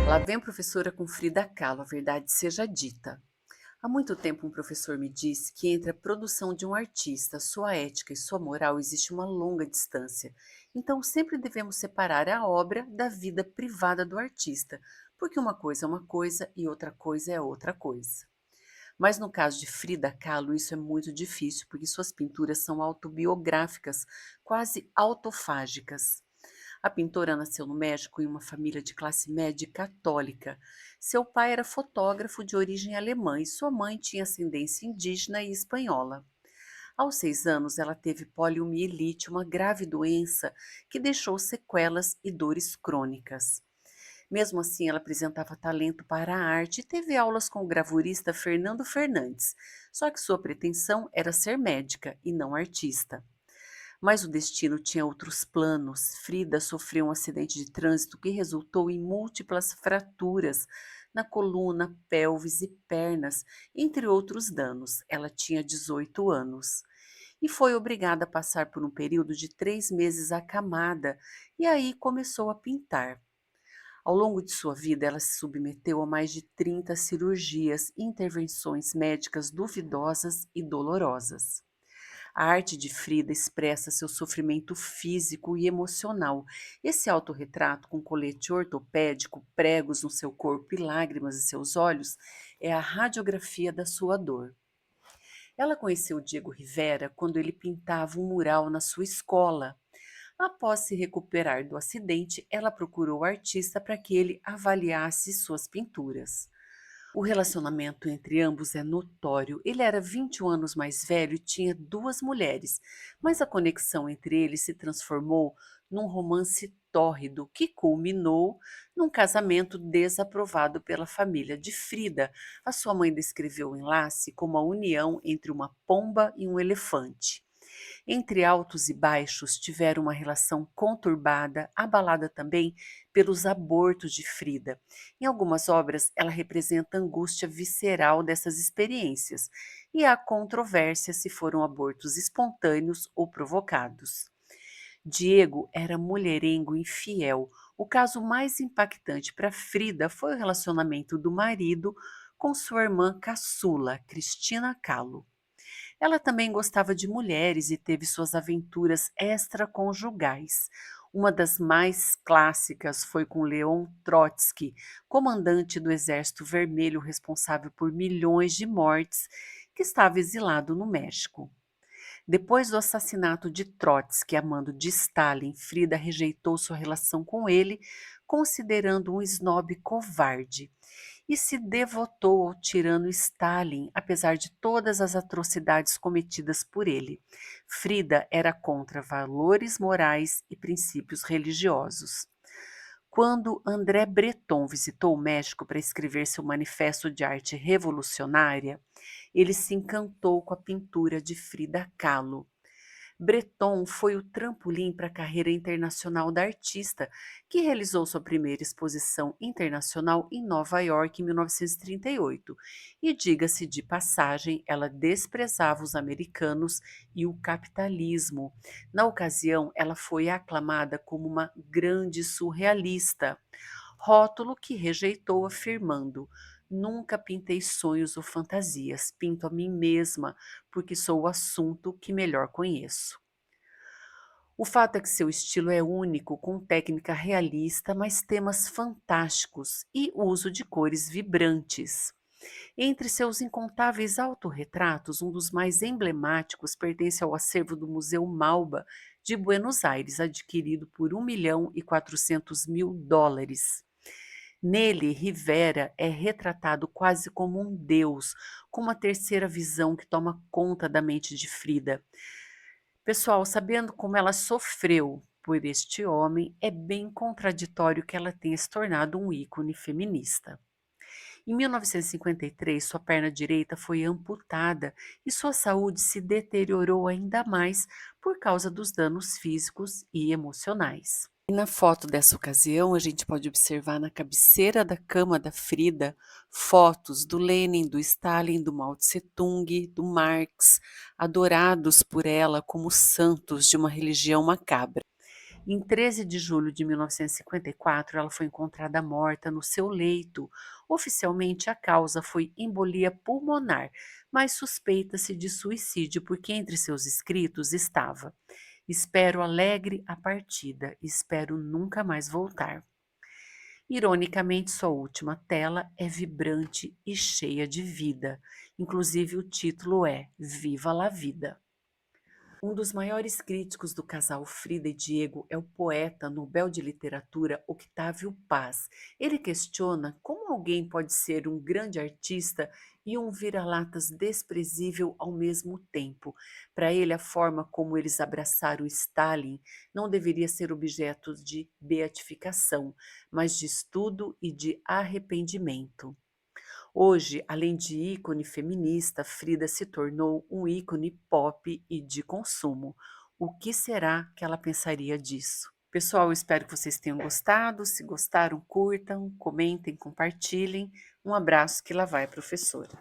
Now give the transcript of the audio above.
Lá vem a professora com Frida Kahlo, a verdade seja dita. Há muito tempo um professor me disse que entre a produção de um artista, sua ética e sua moral existe uma longa distância. Então sempre devemos separar a obra da vida privada do artista, porque uma coisa é uma coisa e outra coisa é outra coisa. Mas no caso de Frida Kahlo, isso é muito difícil, porque suas pinturas são autobiográficas, quase autofágicas. A pintora nasceu no México em uma família de classe média católica. Seu pai era fotógrafo de origem alemã e sua mãe tinha ascendência indígena e espanhola. Aos 6 anos, ela teve poliomielite, uma grave doença que deixou sequelas e dores crônicas. Mesmo assim, ela apresentava talento para a arte e teve aulas com o gravurista Fernando Fernandes, só que sua pretensão era ser médica e não artista. Mas o destino tinha outros planos. Frida sofreu um acidente de trânsito que resultou em múltiplas fraturas na coluna, pelvis e pernas, entre outros danos. Ela tinha 18 anos e foi obrigada a passar por um período de 3 meses acamada e aí começou a pintar. Ao longo de sua vida, ela se submeteu a mais de 30 cirurgias e intervenções médicas duvidosas e dolorosas. A arte de Frida expressa seu sofrimento físico e emocional. Esse autorretrato, com colete ortopédico, pregos no seu corpo e lágrimas em seus olhos, é a radiografia da sua dor. Ela conheceu Diego Rivera quando ele pintava um mural na sua escola. Após se recuperar do acidente, ela procurou o artista para que ele avaliasse suas pinturas. O relacionamento entre ambos é notório. Ele era 21 anos mais velho e tinha duas mulheres, mas a conexão entre eles se transformou num romance tórrido que culminou num casamento desaprovado pela família de Frida. A sua mãe descreveu o enlace como a união entre uma pomba e um elefante. Entre altos e baixos, tiveram uma relação conturbada, abalada também pelos abortos de Frida. Em algumas obras, ela representa a angústia visceral dessas experiências, e há controvérsia se foram abortos espontâneos ou provocados. Diego era mulherengo infiel. O caso mais impactante para Frida foi o relacionamento do marido com sua irmã caçula, Cristina Kahlo. Ela também gostava de mulheres e teve suas aventuras extraconjugais. Uma das mais clássicas foi com Leon Trotsky, comandante do Exército Vermelho responsável por milhões de mortes, que estava exilado no México. Depois do assassinato de Trotsky a mando de Stalin, Frida rejeitou sua relação com ele, considerando um snob covarde, e se devotou ao tirano Stalin, apesar de todas as atrocidades cometidas por ele. Frida era contra valores morais e princípios religiosos. Quando André Breton visitou o México para escrever seu manifesto de arte revolucionária, ele se encantou com a pintura de Frida Kahlo. Breton foi o trampolim para a carreira internacional da artista, que realizou sua primeira exposição internacional em Nova York em 1938. E diga-se de passagem, ela desprezava os americanos e o capitalismo. Na ocasião, ela foi aclamada como uma grande surrealista, rótulo que rejeitou afirmando: nunca pintei sonhos ou fantasias, pinto a mim mesma, porque sou o assunto que melhor conheço. O fato é que seu estilo é único, com técnica realista, mas temas fantásticos e uso de cores vibrantes. Entre seus incontáveis autorretratos, um dos mais emblemáticos pertence ao acervo do Museu Malba de Buenos Aires, adquirido por 1.400.000 dólares. Nele, Rivera é retratado quase como um deus, com uma terceira visão que toma conta da mente de Frida. Pessoal, sabendo como ela sofreu por este homem, é bem contraditório que ela tenha se tornado um ícone feminista. Em 1953, sua perna direita foi amputada e sua saúde se deteriorou ainda mais por causa dos danos físicos e emocionais. E na foto dessa ocasião, a gente pode observar na cabeceira da cama da Frida fotos do Lenin, do Stalin, do Mao Tse-tung, do Marx, adorados por ela como santos de uma religião macabra. Em 13 de julho de 1954, ela foi encontrada morta no seu leito. Oficialmente, a causa foi embolia pulmonar, mas suspeita-se de suicídio porque entre seus escritos estava: "Espero alegre a partida, espero nunca mais voltar." Ironicamente, sua última tela é vibrante e cheia de vida. Inclusive, o título é Viva la Vida. Um dos maiores críticos do casal Frida e Diego é o poeta Nobel de Literatura Octávio Paz. Ele questiona como alguém pode ser um grande artista e um vira-latas desprezível ao mesmo tempo. Para ele, a forma como eles abraçaram Stalin não deveria ser objeto de beatificação, mas de estudo e de arrependimento. Hoje, além de ícone feminista, Frida se tornou um ícone pop e de consumo. O que será que ela pensaria disso? Pessoal, eu espero que vocês tenham gostado. Se gostaram, curtam, comentem, compartilhem. Um abraço, que lá vai a professora.